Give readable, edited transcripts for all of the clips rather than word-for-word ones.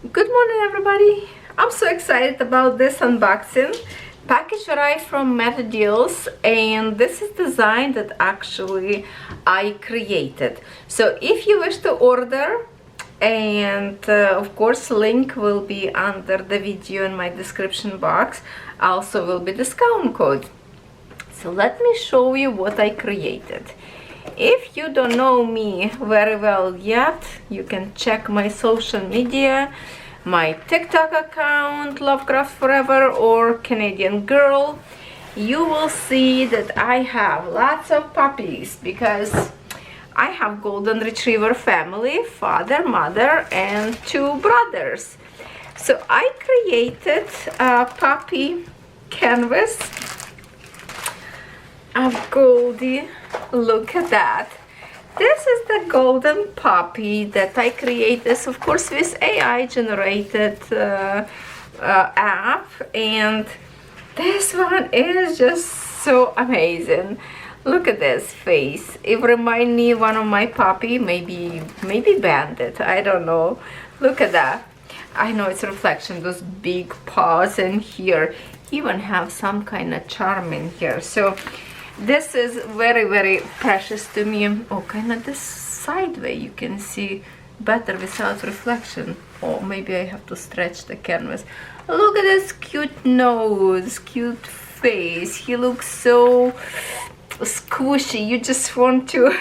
Good morning, everybody. I'm so excited about this unboxing. Package arrived from Metodeals, and this is design that actually I created. So if you wish to order, and of course link will be under the video in my description box, also will be discount code. So let me show you what I created. If you don't know me very well yet, you can check my social media, my TikTok account, Lovecraftforever or Canadian Girl. You will see that I have lots of puppies because I have golden retriever family, father, mother, and 2 brothers. So I created a puppy canvas of Goldie. Look at that. This is the golden puppy that I created, of course, with AI generated app, and this one is just so amazing. Look at this face. It reminds me of one of my puppy, maybe Bandit, I don't know. Look at that. I know it's a reflection, those big paws in here even have some kind of charm in here. So this is very, very precious to me. Oh, kind of this side way you can see better without reflection. Oh, maybe I have to stretch the canvas. Look at this cute nose, cute face. He looks so squishy. You just want to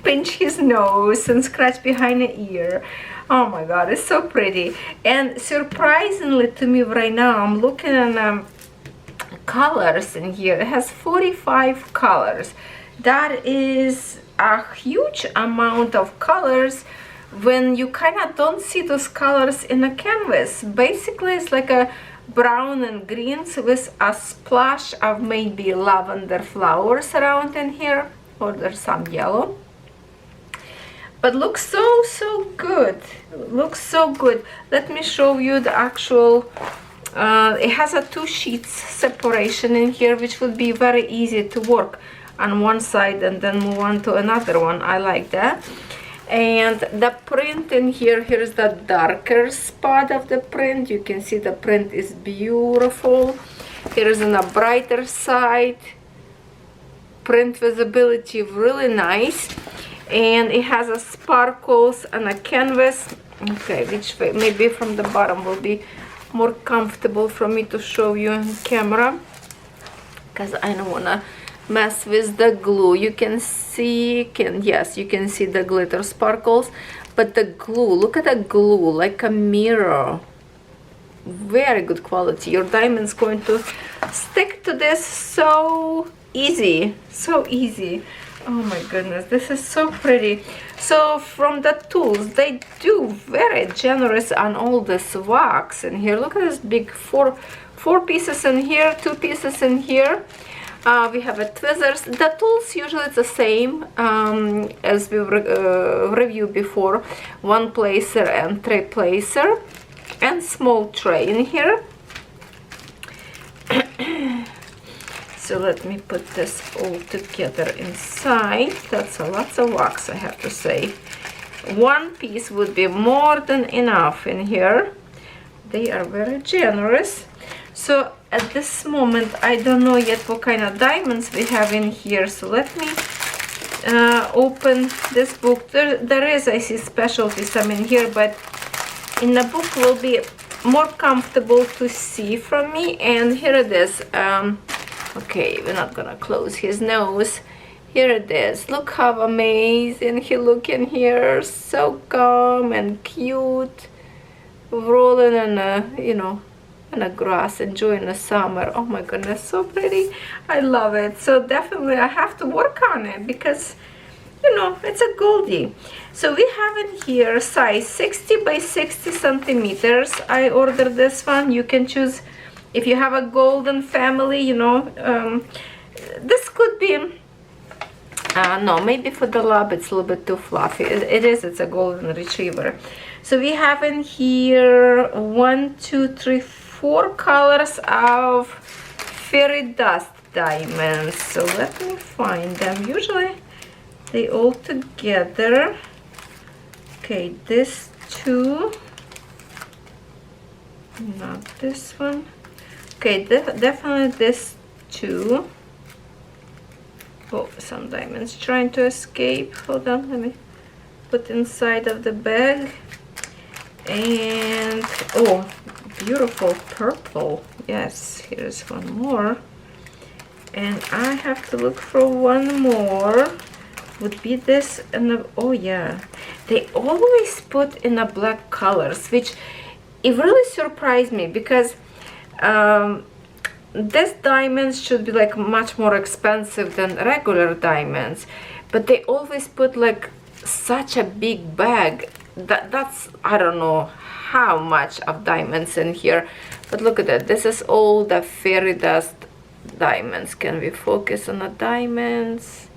pinch his nose and scratch behind the ear. Oh my god, it's so pretty. And surprisingly to me right now, I'm looking at colors in here. It has 45 colors. That is a huge amount of colors when you kind of don't see those colors in a canvas. Basically it's like a brown and greens with a splash of maybe lavender flowers around in here, or there's some yellow, but looks so good. Looks so good. Let me show you the actual it has a 2 sheets separation in here, which would be very easy to work on one side and then move on to another one. I like that. And the print in here, here's the darker spot of the print. You can see the print is beautiful. Here's on the brighter side. Print visibility really nice. And it has a sparkles and a canvas. Okay, which way? Maybe from the bottom will be more comfortable for me to show you on camera, because I don't want to mess with the glue. You can see, yes, you can see the glitter sparkles, but the glue, look at the glue, like a mirror. Very good quality. Your diamond's going to stick to this so easy, so easy. Oh my goodness, this is so pretty. So from the tools, they do very generous on all this wax in here. Look at this big four pieces in here, 2 pieces in here. We have a tweezers. The tools usually it's the same as we reviewed before. 1 placer and 3 placer, and small tray in here. So let me put this all together inside. That's a lot of wax, I have to say. 1 piece would be more than enough in here. They are very generous. So at this moment, I don't know yet what kind of diamonds we have in here. So let me open this book. There is, I see, specialty some in here, but in the book will be more comfortable to see from me. And here it is. Okay, we're not gonna close his nose. Here it is. Look how amazing he look in here. So calm and cute. Rolling in a, you know, in the grass, enjoying the summer. Oh my goodness, so pretty. I love it. So definitely I have to work on it because, you know, it's a Goldie. So we have in here size 60 by 60 centimeters. I ordered this one. You can choose if you have a golden family, you know. This could be no, maybe for the lab it's a little bit too fluffy. It's a golden retriever. So we have in here 1, 2, 3, 4 colors of fairy dust diamonds. So let me find them. Usually they all together. Okay, this 2, Not this one. Okay, definitely this two. Oh, some diamonds trying to escape. Hold on, let me put inside of the bag. And oh, beautiful purple. Yes, here's one more. And I have to look for one more. Would be this and the, oh yeah, they always put in a black colors, which it really surprised me, because these diamonds should be like much more expensive than regular diamonds, but they always put like such a big bag. That's, I don't know how much of diamonds in here, but look at that. This is all the fairy dust diamonds. Can we focus on the diamonds?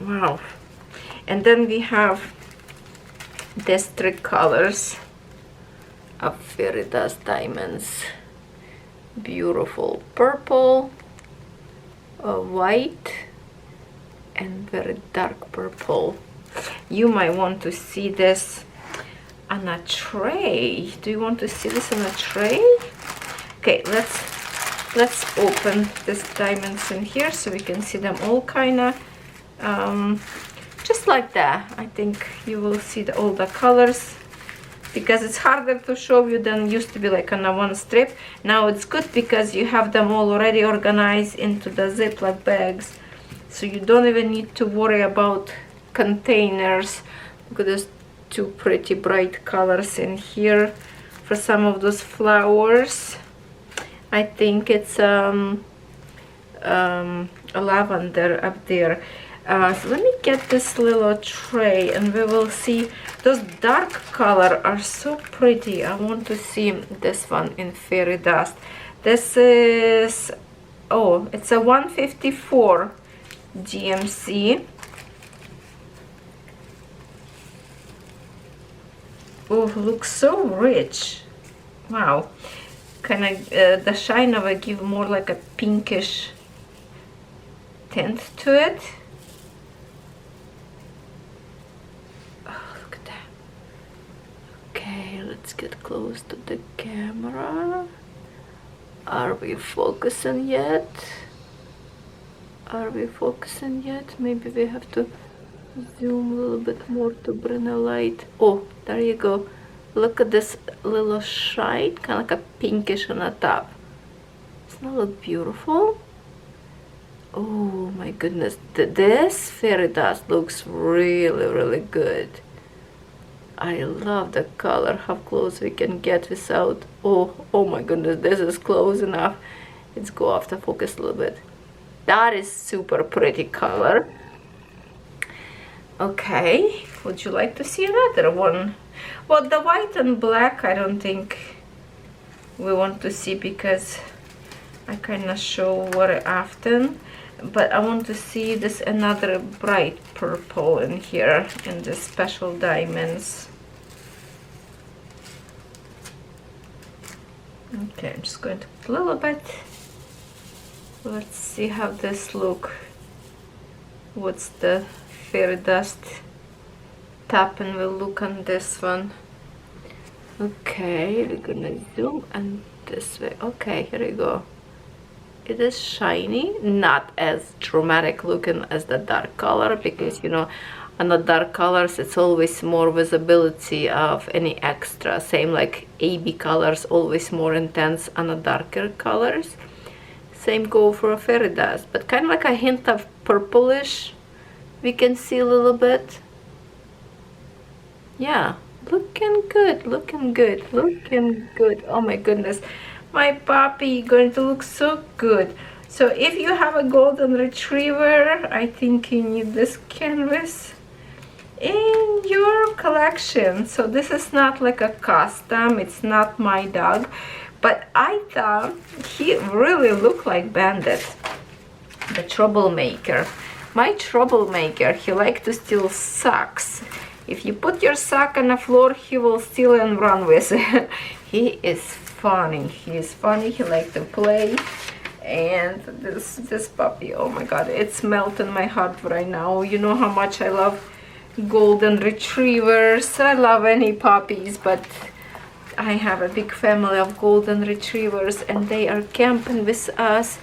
Wow. And then we have these three colors of fairy dust diamonds. Beautiful purple, white, and very dark purple. You might want to see this on a tray. Do you want to see this on a tray? Okay, let's open these diamonds in here so we can see them all kind of just like that. I think you will see all the colors, because it's harder to show you than used to be like on a one strip. Now it's good because you have them all already organized into the Ziploc bags, so you don't even need to worry about containers. Look at those two pretty bright colors in here for some of those flowers. I think it's a lavender up there. So let me get this little tray and we will see. Those dark color are so pretty. I want to see this one in fairy dust. This is, oh, it's a 154 GMC. Oh, looks so rich. Wow. Kind of the shine of it give more like a pinkish tint to it. Okay, let's get close to the camera. Are we focusing yet? Are we focusing yet? Maybe we have to zoom a little bit more to bring a light. Oh, there you go. Look at this little shine, kind of like a pinkish on the top. Doesn't that look beautiful? Oh my goodness, this fairy dust looks really, really good. I love the color, how close we can get without, oh my goodness, this is close enough. Let's go off the focus a little bit. That is super pretty color. Okay, would you like to see another one? Well, the white and black I don't think we want to see because I kind of show very often, but I want to see this another bright purple in here in the special diamonds. Okay, I'm just going to put a little bit. Let's see how this look. What's the fairy dust top, and we'll look on this one. Okay, we're gonna zoom and this way. Okay, here we go. It is shiny, not as dramatic looking as the dark color, because you know on the dark colors it's always more visibility of any extra. Same like AB colors, always more intense on the darker colors. Same go for a fairy dust, but kind of like a hint of purplish we can see a little bit. Yeah, looking good, looking good, looking good. Oh my goodness, my puppy going to look so good. So if you have a golden retriever, I think you need this canvas in your collection. So this is not like a custom, it's not my dog, but I thought he really looked like Bandit, the troublemaker. My troublemaker, he likes to steal socks. If you put your sock on the floor, he will steal and run with it. He is funny. He is funny. He likes to play. And this puppy, oh my god, it's melting my heart right now. You know how much I love golden retrievers. I love any puppies, but I have a big family of golden retrievers and they are camping with us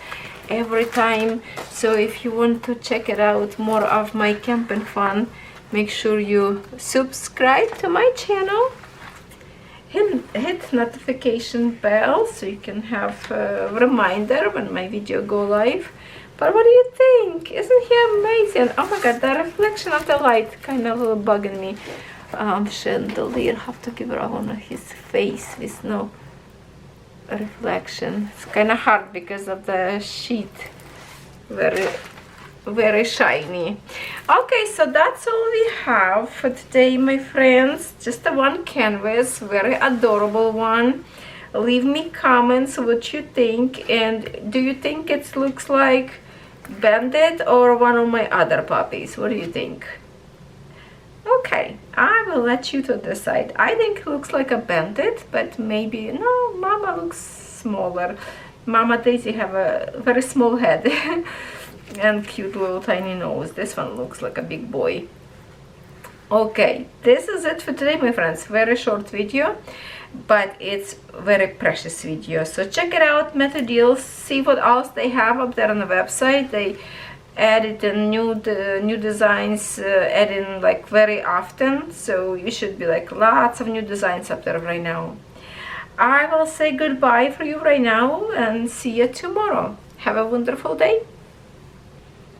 every time. So if you want to check it out, more of my camping fun, make sure you subscribe to my channel. Hit notification bell so you can have a reminder when my video go live. But what do you think? Isn't he amazing? Oh my god, the reflection of the light kind of bugging me. Chandelier, have to give her on his face with no reflection. It's kind of hard because of the sheet. Very shiny. Okay, so that's all we have for today, my friends. Just the one canvas, very adorable one. Leave me comments what you think, and do you think it looks like Bandit or one of my other puppies? What do you think? Okay, I will let you to decide. I think it looks like a Bandit, but maybe no, Mama looks smaller. Mama Daisy have a very small head and cute little tiny nose. This one looks like a big boy. Okay, this is it for today, my friends. Very short video, but it's very precious video. So check it out, Metodeals. See what else they have up there on the website. They added a new designs, adding like very often. So you should be like lots of new designs up there right now. I will say goodbye for you right now and see you tomorrow. Have a wonderful day.